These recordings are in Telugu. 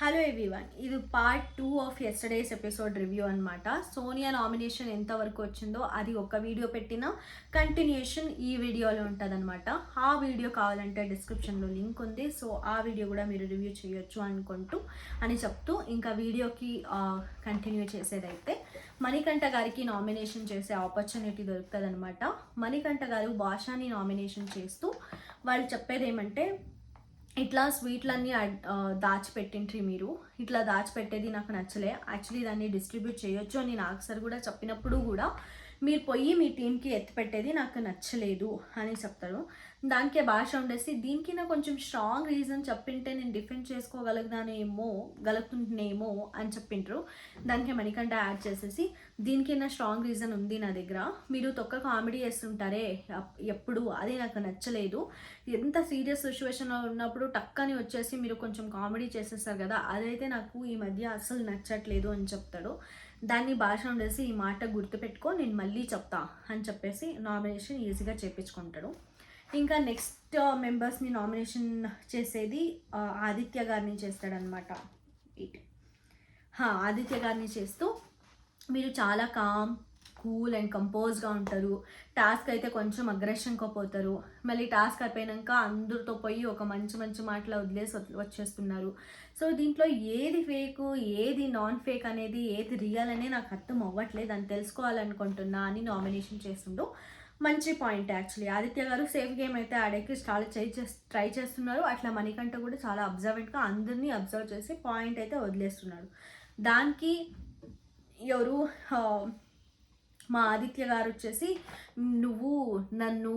హలో ఎవ్రీవన్, ఇది పార్ట్ 2 ఆఫ్ యెస్టర్డేస్ ఎపిసోడ్ రివ్యూ అనమాట. సోనియా నామినేషన్ ఎంతవరకు వచ్చిందో అది ఒక వీడియో పెట్టిన కంటిన్యూషన్ ఈ వీడియోలో ఉంటుందన్నమాట. ఆ వీడియో కావాలంటే డిస్క్రిప్షన్లో లింక్ ఉంది, సో ఆ వీడియో కూడా మీరు రివ్యూ చేయొచ్చు అని చెప్తూ ఇంకా వీడియోకి కంటిన్యూ చేసేదైతే మణికంఠ గారికి నామినేషన్ చేసే ఆపర్చునిటీ దొరుకుతుంది అనమాట. మణికంఠ గారు భాషాని నామినేషన్ చేస్తూ వాళ్ళు చెప్పేది ఏమంటే, ఇట్లా స్వీట్లన్నీ దాచిపెట్టింట్రీ మీరు, ఇట్లా దాచిపెట్టేది నాకు నచ్చలే, యాక్చువల్లీ దాన్ని డిస్ట్రిబ్యూట్ చేయొచ్చు అని నాకు సార్ కూడా చెప్పినప్పుడు కూడా మీరు పోయి మీ టీంకి ఎత్తిపెట్టేది నాకు నచ్చలేదు అని చెప్తారు. దానికే భాష ఉండేసి దీనికి నాకు కొంచెం స్ట్రాంగ్ రీజన్ చెప్పింటే నేను డిఫెండ్ గలుగుతుంటేనేమో అని చెప్పింటారు. దానికి మణికంఠ యాడ్ చేసేసి దీనికి నా స్ట్రాంగ్ రీజన్ ఉంది నా దగ్గర, మీరు తొక్క కామెడీ చేస్తుంటారే ఎప్పుడు, అది నాకు నచ్చలేదు, ఎంత సీరియస్ సిచ్యువేషన్లో ఉన్నప్పుడు టక్కని వచ్చేసి మీరు కొంచెం కామెడీ చేసేస్తారు కదా, అదైతే నాకు ఈ మధ్య అసలు నచ్చట్లేదు అని చెప్తాడు. దాన్ని భాష ఉండేసి ఈ మాట గుర్తుపెట్టుకో, నేను మళ్ళీ చెప్తా అని చెప్పేసి నామినేషన్ ఈజీగా చేయించుకుంటాడు. ఇంకా నెక్స్ట్ మెంబర్స్ని నామినేషన్ చేసేది ఆదిత్య గారిని చేస్తాడనమాట. ఆదిత్య గారిని చేస్తూ మీరు చాలా కూల్ అండ్ కంపోజ్గా ఉంటారు, టాస్క్ అయితే కొంచెం అగ్రెషన్గా పోతారు, మళ్ళీ టాస్క్ అయిపోయాక అందరితో పోయి ఒక మంచి మంచి మాటలు వదిలేసి వచ్చేస్తున్నారు. సో దీంట్లో ఏది ఫేక్ ఏది నాన్ ఫేక్ అనేది, ఏది రియల్ అనేది నాకు అర్థం అవ్వట్లేదు, అని తెలుసుకోవాలనుకుంటున్నా అని నామినేషన్ చేస్తుండో మంచి పాయింట్. యాక్చువల్లీ ఆదిత్య గారు సేఫ్ గేమ్ అయితే ఆడేకి ట్రై చేస్తున్నారు. అట్లా మణికంఠ కూడా చాలా అబ్జర్వెంట్గా అందరినీ అబ్జర్వ్ చేసి పాయింట్ అయితే వదిలేస్తున్నాడు. దానికి ఎవరు మా ఆదిత్య గారు వచ్చేసి, నువ్వు నన్ను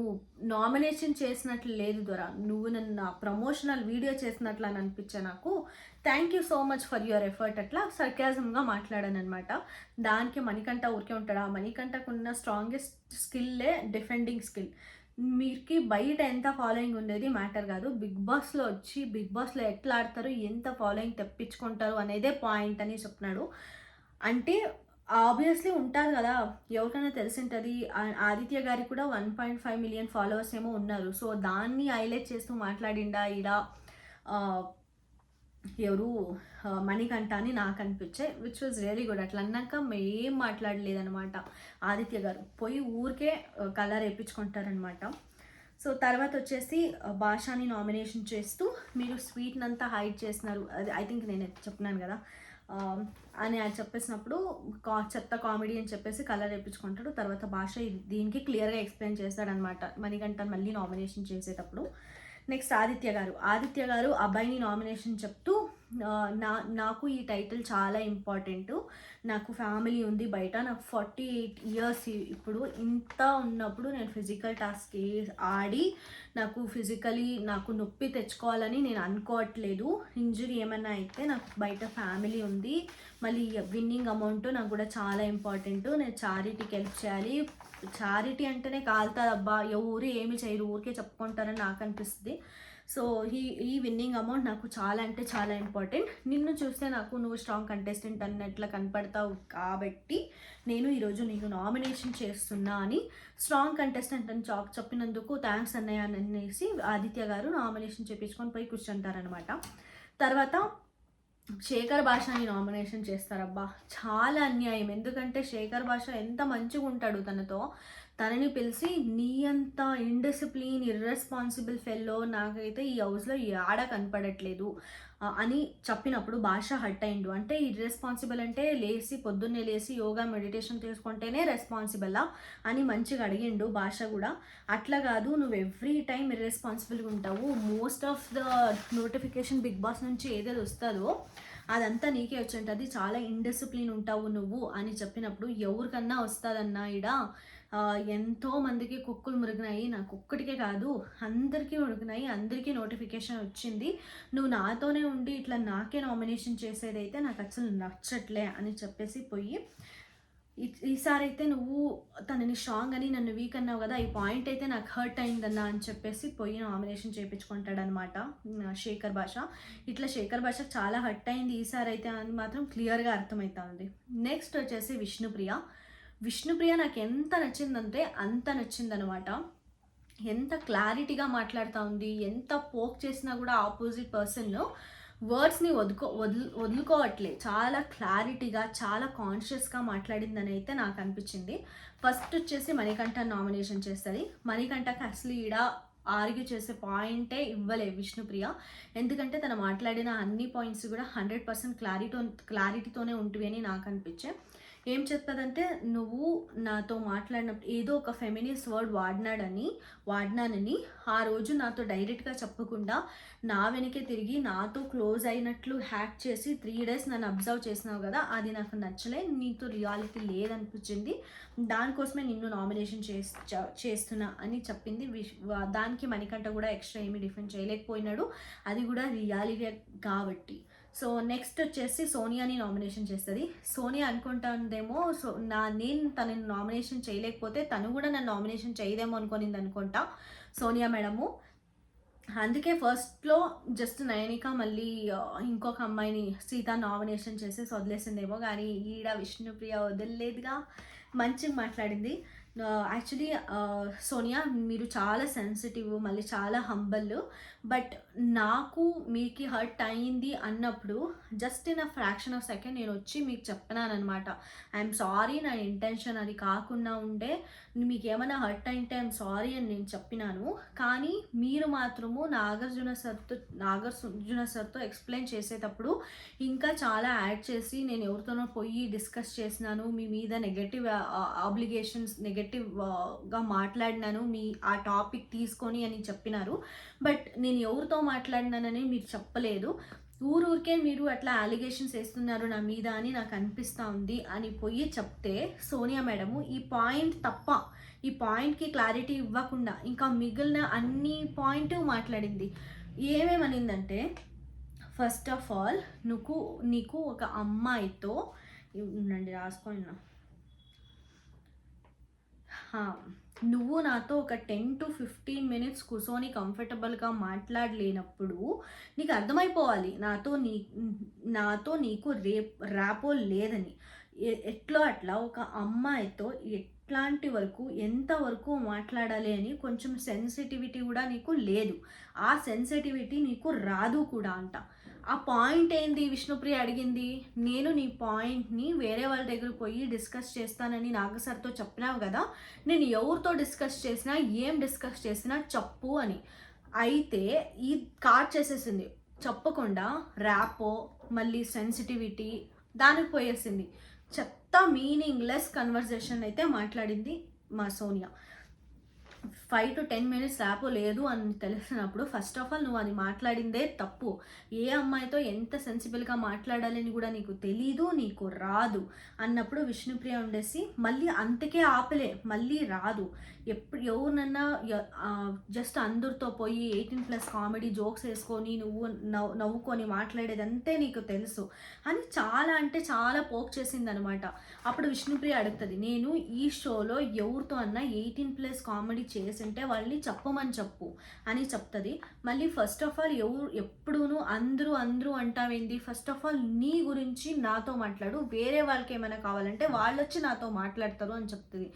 నామినేషన్ చేసినట్లు లేదు దొరా, నువ్వు నన్ను ప్రమోషనల్ వీడియో చేసినట్లు అని అనిపించా నాకు, thank you so much for your effort, అట్లా సర్కాజంగా మాట్లాడాను అనమాట. దానికి మణికంఠ ఊరికే ఉంటాడు. ఆ మణికంఠకు ఉన్న స్ట్రాంగెస్ట్ స్కిల్లే డిఫెండింగ్ స్కిల్. మీకు బయట ఎంత ఫాలోయింగ్ ఉండేది మ్యాటర్ కాదు, బిగ్ బాస్లో వచ్చి బిగ్ బాస్లో ఎట్లా ఆడతారు, ఎంత ఫాలోయింగ్ తెప్పించుకుంటారు అనేదే పాయింట్ అని చెప్తున్నాడు. అంటే ఆబ్వియస్లీ ఉంటారు కదా, ఎవరికైనా తెలిసింటుంది. ఆదిత్య గారికి కూడా 1.5 మిలియన్ ఫాలోవర్స్ ఏమో ఉన్నారు. సో దాన్ని హైలైట్ చేస్తూ మాట్లాడిండా ఈడ ఎవరు మణికంఠ అని నాకు అనిపించే, విచ్ వాజ్ రియలీ గుడ్. అట్లా అన్నాక ఏం మాట్లాడలేదనమాట ఆదిత్య గారు, పోయి ఊరికే కలర్ వేయించుకుంటారనమాట. సో తర్వాత వచ్చేసి భాషాని నామినేషన్ చేస్తూ మీరు స్వీట్నంతా హైడ్ చేస్తున్నారు, అది ఐ థింక్ నేను చెప్తున్నాను కదా అని అది చెప్పేసినప్పుడు చెత్త కామెడీ అని చెప్పేసి కలర్ వేయించుకుంటాడు. తర్వాత భాష దీనికి క్లియర్గా ఎక్స్ప్లెయిన్ చేస్తాడనమాట మణికంఠ మళ్ళీ నామినేషన్ చేసేటప్పుడు. నెక్స్ట్ ఆదిత్య గారు అబ్బాయిని నామినేషన్ చెప్తూ, నాకు ఈ టైటిల్ చాలా ఇంపార్టెంట్, నాకు ఫ్యామిలీ ఉంది బయట, నాకు 48 ఇయర్స్ ఇప్పుడు, ఇంత ఉన్నప్పుడు నేను ఫిజికల్ టాస్క్ ఆడి నాకు నొప్పి తెచ్చుకోవాలని నేను అనుకోవట్లేదు, ఇంజరీ ఏమైనా అయితే నాకు బయట ఫ్యామిలీ ఉంది, మళ్ళీ విన్నింగ్ అమౌంట్ నాకు కూడా చాలా ఇంపార్టెంట్, నేను చారిటీకి హెల్ప్ చేయాలి, చారిటీ అంటేనే కాలుతుంది అబ్బా, ఎవరు ఏమి చేయరు ఊరికే చెప్పుకుంటారని నాకు అనిపిస్తుంది. సో ఈ విన్నింగ్ అమౌంట్ నాకు చాలా అంటే చాలా ఇంపార్టెంట్, నిన్ను చూస్తే నువ్వు స్ట్రాంగ్ కంటెస్టెంట్ అన్నట్లు కనపడతావు కాబట్టి నేను ఈరోజు నీకు నామినేషన్ చేస్తున్నా అని స్ట్రాంగ్ కంటెస్టెంట్ అని చెప్పినందుకు థ్యాంక్స్ అన్నయ్య అనేసి ఆదిత్య గారు నామినేషన్ చేయించుకొని పోయి కూర్చుంటారనమాట. తర్వాత శేఖర్ భాషని నామినేషన్ చేస్తారబ్బా, చాలా అన్యాయం. ఎందుకంటే శేఖర్ భాష ఎంత మంచిగా ఉంటాడు, తనని పిలిచి నీ అంత ఇండిసిప్లిన్ ఇర్రెస్పాన్సిబుల్ ఫెల్లో నాకైతే ఈ హౌస్లో ఆడ కనపడట్లేదు అని చెప్పినప్పుడు భాష హర్ట్ అయిండు. అంటే ఇర్రెస్పాన్సిబుల్ అంటే పొద్దున్నే లేచి యోగా మెడిటేషన్ తీసుకుంటేనే రెస్పాన్సిబులా అని మంచిగా అడిగిండు భాష కూడా. అట్లా కాదు, నువ్వు ఎవ్రీ టైం ఇర్రెస్పాన్సిబుల్గా ఉంటావు, most of the notification Bigg Boss నుంచి ఏదేది వస్తుందో అదంతా నీకే వచ్చి ఉంటుంది, చాలా ఇండిసిప్లిన్ ఉంటావు నువ్వు అని చెప్పినప్పుడు ఎవరికన్నా వస్తుందన్నా ఇడ ఎంతో మందికి కుక్కులు మురిగినాయి, నాకు ఒక్కటికే కాదు అందరికీ మురిగినాయి, అందరికీ నోటిఫికేషన్ వచ్చింది, నువ్వు నాతోనే ఉండి ఇట్లా నాకే నామినేషన్ చేసేదైతే నాకు అసలు నచ్చట్లే అని చెప్పేసి పోయి, ఈసారి అయితే నువ్వు తనని స్ట్రాంగ్ అని నన్ను వీక్ అన్నావు కదా, ఈ పాయింట్ అయితే నాకు హర్ట్ అయిందన్నా అని చెప్పేసి పోయి నామినేషన్ చేయించుకుంటాడనమాట శేఖర్ భాష. ఇట్లా శేఖర్ భాష చాలా హర్ట్ అయింది ఈసారి అయితే అని మాత్రం క్లియర్గా అర్థమవుతా ఉంది. నెక్స్ట్ వచ్చేసి విష్ణుప్రియ నాకు ఎంత నచ్చిందంటే అంత నచ్చిందనమాట. ఎంత క్లారిటీగా మాట్లాడుతూ ఉంది, ఎంత పోక్ చేసినా కూడా ఆపోజిట్ పర్సన్ వర్డ్స్ని వదులుకోవట్లే, చాలా క్లారిటీగా చాలా కాన్షియస్గా మాట్లాడిందని అయితే నాకు అనిపించింది. ఫస్ట్ వచ్చేసి మణికంఠ నామినేషన్ చేస్తుంది. మణికంఠకి అసలు ఈడ ఆర్గ్యూ చేసే పాయింటే ఇవ్వలే విష్ణుప్రియ. ఎందుకంటే తను మాట్లాడిన అన్ని పాయింట్స్ కూడా 100% క్లారిటీతోనే ఉంటుంది అని నాకు అనిపించాయి. ఏం చెప్తుందంటే, నువ్వు నాతో మాట్లాడినప్పుడు ఏదో ఒక ఫెమినిస్ట్ వర్డ్ వాడినానని ఆ రోజు నాతో డైరెక్ట్గా చెప్పకుండా నా వెనకే తిరిగి నాతో క్లోజ్ అయినట్లు హ్యాక్ చేసి 3 days నన్ను అబ్జర్వ్ చేసినావు కదా, అది నాకు నచ్చలే, నీతో రియాలిటీ లేదనిపించింది, దానికోసమే నిన్ను నామినేషన్ చేస్తున్నా అని చెప్పింది. దానికి మణికంఠ కూడా ఎక్స్ట్రా ఏమీ డిఫెండ్ చేయలేకపోయినాడు, అది కూడా రియాలిటీ కాబట్టి. సో నెక్స్ట్ వచ్చేసి సోనియాని నామినేషన్ చేస్తుంది. సోనియా అనుకుంటుందేమో నేను తనని నామినేషన్ చేయలేకపోతే తను కూడా నన్ను నామినేషన్ చేయదేమో అనుకునింది అనుకుంటా సోనియా మేడము. అందుకే ఫస్ట్లో జస్ట్ నయనిక మళ్ళీ ఇంకొక అమ్మాయిని సీత నామినేషన్ చేసి వదిలేసిందేమో, కానీ ఈడ విష్ణుప్రియ వదిలేదుగా, మంచిగా మాట్లాడింది. యాక్చువల్లీ సోనియా మీరు చాలా సెన్సిటివ్, మళ్ళీ చాలా హంబల్, బట్ నాకు మీకు హర్ట్ అయింది అన్నప్పుడు just in a fraction of second నేను వచ్చి మీకు చెప్పినాను అనమాట. ఐఎమ్ సారీ, నా ఇంటెన్షన్ అది కాకుండా ఉండే, మీకు ఏమైనా హర్ట్ అయింటే ఐఎమ్ సారీ అని నేను చెప్పినాను. కానీ మీరు మాత్రము నాగార్జున సార్తో ఎక్స్ప్లెయిన్ చేసేటప్పుడు ఇంకా చాలా యాడ్ చేసి నేను ఎవరితోనో పోయి డిస్కస్ చేసినాను, మీ మీద నెగటివ్ ఆబ్లిగేషన్స్ నెగటివ్గా మాట్లాడినాను మీ ఆ టాపిక్ తీసుకొని అని చెప్పినారు. బట్ నేను ఎవరితో మాట్లాడినానని మీరు చెప్పలేదు, ఊరికే మీరు అట్లా అలిగేషన్స్ వేస్తున్నారు నా మీద అని నాకు అనిపిస్తూ ఉంది అని పోయి చెప్తే సోనియా మేడము ఈ పాయింట్ తప్ప, ఈ పాయింట్కి క్లారిటీ ఇవ్వకుండా ఇంకా మిగిలిన అన్ని పాయింట్ మాట్లాడింది. ఏమేమనిందంటే, ఫస్ట్ ఆఫ్ ఆల్ నీకు ఒక అమ్మాయితో రాసుకున్నా, నువ్వు నాతో ఒక 10 to 15 minutes కూర్చొని కంఫర్టబుల్గా మాట్లాడలేనప్పుడు నీకు అర్థమైపోవాలి నాతో నీకు ర్యాపో లేదని. ఎట్లా అట్లా ఒక అమ్మాయితో ఎట్లాంటి వరకు ఎంతవరకు మాట్లాడాలి అని కొంచెం సెన్సిటివిటీ కూడా నీకు లేదు, ఆ సెన్సిటివిటీ నీకు రాదు కూడా అంట. ఆ పాయింట్ ఏంది విష్ణుప్రియ అడిగింది, నేను నీ పాయింట్ని వేరే వాళ్ళ దగ్గర పోయి డిస్కస్ చేస్తానని నాగసార్తో చెప్పినావు కదా, నేను ఎవరితో డిస్కస్ చేసినా ఏం డిస్కస్ చేసినా చెప్పు అని. అయితే ఈ కార్డ్ చేసేసింది, చెప్పకుండా ర్యాపో మళ్ళీ సెన్సిటివిటీ దానికి పోయేసింది. చెత్త మీనింగ్లెస్ కన్వర్జేషన్ అయితే మాట్లాడింది మా సోనియా. 5 to 10 minutes ర్యాపో లేదు అని తెలిసినప్పుడు ఫస్ట్ ఆఫ్ ఆల్ నువ్వు అది మాట్లాడిందే తప్పు. ఏ అమ్మాయితో ఎంత సెన్సిబుల్గా మాట్లాడాలని కూడా నీకు తెలీదు, నీకు రాదు అన్నప్పుడు విష్ణుప్రియ ఉండేసి మళ్ళీ అంతకే ఆపలే, మళ్ళీ రాదు. ఎవరినన్నా జస్ట్ అందరితో పోయి 18+ కామెడీ జోక్స్ వేసుకొని నువ్వు నవ్వుకొని మాట్లాడేదంతే నీకు తెలుసు అని చాలా అంటే చాలా పోక్ చేసింది అనమాట. అప్పుడు విష్ణుప్రియ అడుగుతుంది, నేను ఈ షోలో ఎవరితో అన్నా 18+ కామెడీ చేసింటే వాళ్ళని చెప్పమని చెప్పు అని చెప్తుంది. మళ్ళీ ఫస్ట్ ఆఫ్ ఆల్ ఎప్పుడూను అందరూ అంటావేంది, ఫస్ట్ ఆఫ్ ఆల్ నీ గురించి నాతో మాట్లాడు, వేరే వాళ్ళకి ఏమైనా కావాలంటే వాళ్ళు వచ్చి నాతో మాట్లాడతారు అని చెప్తుంది.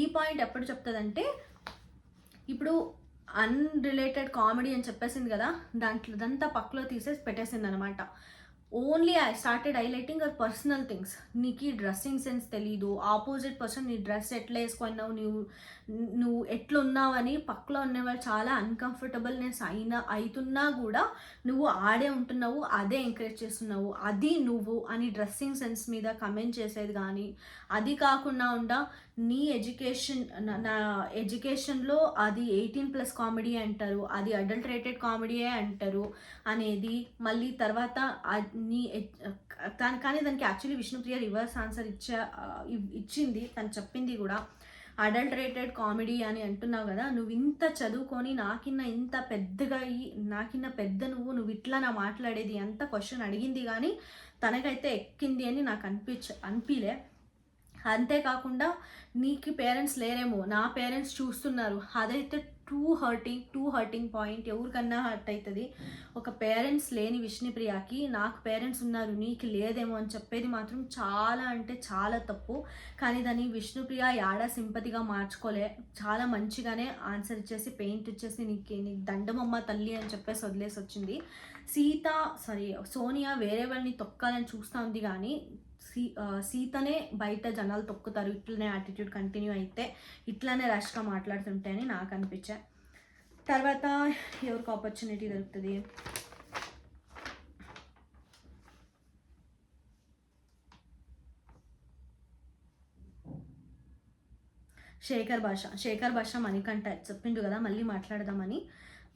ఈ పాయింట్ ఎప్పుడు చెప్తుంది అంటే, ఇప్పుడు అన్రిలేటెడ్ కామెడీ అని చెప్పేసింది కదా, దాంట్లో పక్కలో తీసేసి పెట్టేసింది అనమాట. Only I started highlighting our personal things. నీకు డ్రెస్సింగ్ సెన్స్ తెలీదు, ఆపోజిట్ పర్సన్ నీ డ్రెస్ ఎట్లా వేసుకున్నావు, నువ్వు ఎట్లున్నావని పక్కలో ఉన్నవాళ్ళు చాలా అన్కంఫర్టబుల్నెస్ అవుతున్నా కూడా నువ్వు ఆడే ఉంటున్నావు, అదే ఎంకరేజ్ చేస్తున్నావు, అది నువ్వు అని డ్రెస్సింగ్ సెన్స్ మీద కమెంట్ చేసేది. కానీ అది కాకుండా నీ నా ఎడ్యుకేషన్లో అది 18+ కామెడీ అంటారు, అది అడల్టరేటెడ్ కామెడీయే అంటారు అనేది. మళ్ళీ తర్వాత కానీ దానికి యాక్చువల్లీ విష్ణుప్రియ రివర్స్ ఆన్సర్ ఇచ్చింది, తను చెప్పింది కూడా అడల్టరేటెడ్ కామెడీ అని అంటున్నావు కదా, నువ్వు ఇంత చదువుకొని ఇంత నువ్వు ఇట్లా నా మాట్లాడేది అంత క్వశ్చన్ అడిగింది, కానీ తనకైతే ఎక్కింది అని నాకు అనిపించలే. అంతేకాకుండా నీకు పేరెంట్స్ లేరేమో, నా పేరెంట్స్ చూస్తున్నారు, అదైతే టూ హర్టింగ్ పాయింట్. ఎవరికన్నా హర్ట్ అవుతుంది. ఒక పేరెంట్స్ లేని విష్ణుప్రియకి నాకు పేరెంట్స్ ఉన్నారు నీకు లేదేమో అని చెప్పేది మాత్రం చాలా అంటే చాలా తప్పు. కానీ దాన్ని విష్ణుప్రియ యాడా సింపతిగా మార్చుకోలే, చాలా మంచిగానే ఆన్సర్ ఇచ్చేసి పెయింట్ ఇచ్చేసి నీకు దండమమ్మ తల్లి అని చెప్పేసి వదిలేసి వచ్చింది. సోనియా వేరే వాళ్ళని తొక్కాలని చూస్తూ ఉంది కానీ సీతనే బయట జనాలు తొక్కుతారు ఇట్లనే యాటిట్యూడ్ కంటిన్యూ అయితే, ఇట్లానే రష్గా మాట్లాడుతుంటే అని నాకు అనిపించా. తర్వాత ఎవరికి ఆపర్చునిటీ దొరుకుతుంది? శేఖర్ భాష మణికంఠ చెప్పిండు కదా మళ్ళీ మాట్లాడదామని.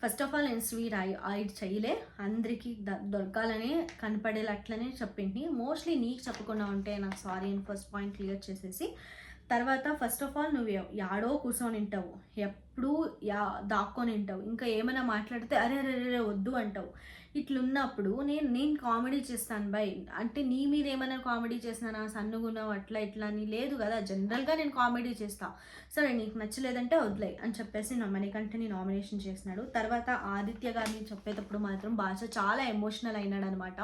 ఫస్ట్ ఆఫ్ ఆల్ నేను స్వీట్ ఐడ్ చేయలే, అందరికీ దొరకాలనే కనపడేలా అట్లనే చెప్పింది. మోస్ట్లీ నీకు చెప్పకుండా ఉంటే నాకు సారీ అని ఫస్ట్ పాయింట్ క్లియర్ చేసేసి, తర్వాత ఫస్ట్ ఆఫ్ ఆల్ నువ్వు యాడో కూర్చొని ఉంటావు, ఎప్పుడూ దాక్కొని ఉంటావు, ఇంకా ఏమైనా మాట్లాడితే అరే అరే వద్దు అంటావు. ఇట్లున్నప్పుడు నేను కామెడీ చేస్తాను బై అంటే నీ మీద ఏమైనా కామెడీ చేసినా సన్నుగున్నావు అట్లా ఇట్లా అని లేదు కదా, జనరల్గా నేను కామెడీ చేస్తాను. సరే నీకు నచ్చలేదంటే వదిలే అని చెప్పేసి మణికంఠని నామినేషన్ చేసినాడు. తర్వాత ఆదిత్య గారిని చెప్పేటప్పుడు మాత్రం భాష చాలా ఎమోషనల్ అయినాడు అనమాట.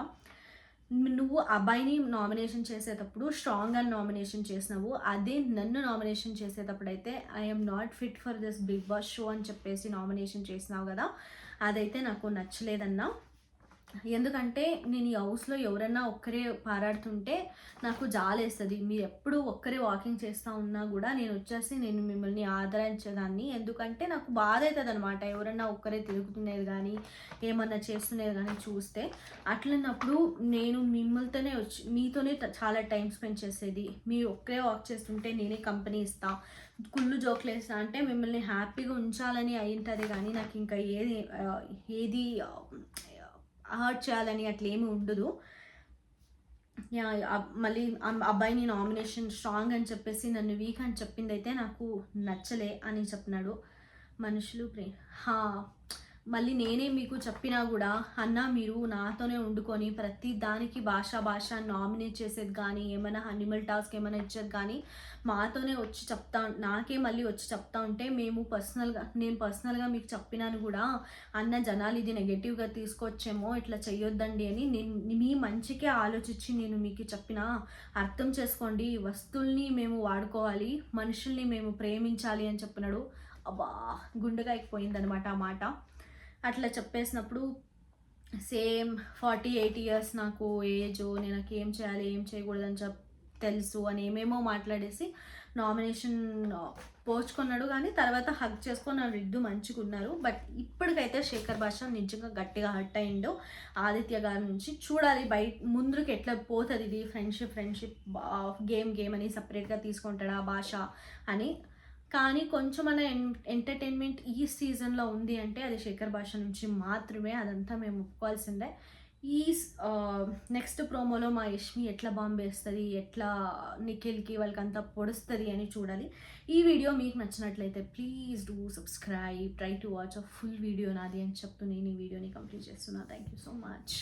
నువ్వు అబ్బాయిని నామినేషన్ చేసేటప్పుడు స్ట్రాంగ్గా నామినేషన్ చేసినావు, అదే నన్ను నామినేషన్ చేసేటప్పుడు అయితే I'm not fit for this Bigg Boss show అని చెప్పేసి నామినేషన్ చేసినావు కదా, అదైతే నాకు నచ్చలేదన్నా. ఎందుకంటే నేను ఈ హౌస్లో ఎవరన్నా ఒక్కరే పారాడుతుంటే నాకు జాలేస్తుంది. మీరు ఎప్పుడు ఒక్కరే వాకింగ్ చేస్తూ ఉన్నా కూడా నేను వచ్చేసి నేను మిమ్మల్ని ఆదరించేదాన్ని, ఎందుకంటే నాకు బాధ అవుతుంది అనమాట ఎవరన్నా ఒక్కరే తిరుగుతున్నది కానీ ఏమన్నా చేస్తున్నది కానీ చూస్తే. అట్లన్నప్పుడు నేను మిమ్మల్తోనే మీతోనే చాలా టైం స్పెండ్ చేసేది, మీరు ఒక్కరే వాక్ చేస్తుంటే నేనే కంపెనీ ఇస్తా, కుళ్ళు జోకులు వేస్తా అంటే మిమ్మల్ని హ్యాపీగా ఉంచాలని అయింటుంది కానీ నాకు ఇంకా ఏది హర్ట్ చేయాలని అట్లా ఏమి ఉండదు. మళ్ళీ అబ్బాయిని నామినేషన్ స్ట్రాంగ్ అని చెప్పేసి నన్ను వీక్ అని చెప్పింది అయితే నాకు నచ్చలే అని చెప్పినాడు. మనుషులు మళ్ళీ నేనే మీకు చెప్పినా కూడా అన్న మీరు నాతోనే వండుకొని ప్రతి దానికి భాష నామినేట్ చేసేది కానీ ఏమైనా అనిమల్ టాస్క్ ఏమైనా ఇచ్చేది కానీ మాతోనే వచ్చి నాకే మళ్ళీ వచ్చి చెప్తా ఉంటే నేను పర్సనల్గా మీకు చెప్పినాను కూడా అన్న జనాలు ఇది నెగటివ్గా తీసుకొచ్చేమో ఇట్లా చెయ్యొద్దండి అని మీ మంచికే ఆలోచించి నేను మీకు చెప్పిన అర్థం చేసుకోండి, వస్తువుల్ని మేము వాడుకోవాలి, మనుషుల్ని మేము ప్రేమించాలి అని చెప్పినాడు. అబ్బా గుండెగా అయిపోయిందనమాట ఆ మాట. అట్లా చెప్పేసినప్పుడు సేమ్ 48 years నాకు ఏజ్, నేను ఏం చేయాలి ఏం చేయకూడదని తెలుసు అని ఏమేమో మాట్లాడేసి నామినేషన్ పోల్చుకున్నాడు. కానీ తర్వాత హగ్ చేసుకొని నా ఇద్దరు మంచిగా ఉన్నారు. బట్ ఇప్పటికైతే శేఖర్ భాష నిజంగా గట్టిగా హర్ట్ అయిండు ఆదిత్య గారి నుంచి. చూడాలి ముందుకు ఎట్లా పోతుంది ఇది, ఫ్రెండ్షిప్ గేమ్ అని సపరేట్గా తీసుకుంటాడా భాష అని. కానీ కొంచెం ఎంటర్టైన్మెంట్ ఈ సీజన్లో ఉంది అంటే అది శేఖర్ భాష నుంచి మాత్రమే, అదంతా మేము ఒప్పుకోవాల్సిందే. ఈ నెక్స్ట్ ప్రోమోలో మా యష్మి ఎట్లా బాంబు వేస్తుంది, ఎట్లా నిఖిల్కి వాళ్ళకంతా పొడుస్తుంది అని చూడాలి. ఈ వీడియో మీకు నచ్చినట్లయితే please do subscribe, try to watch a full video నాది అని చెప్తూ నేను ఈ వీడియోని కంప్లీట్ చేస్తున్నా. Thank you so much.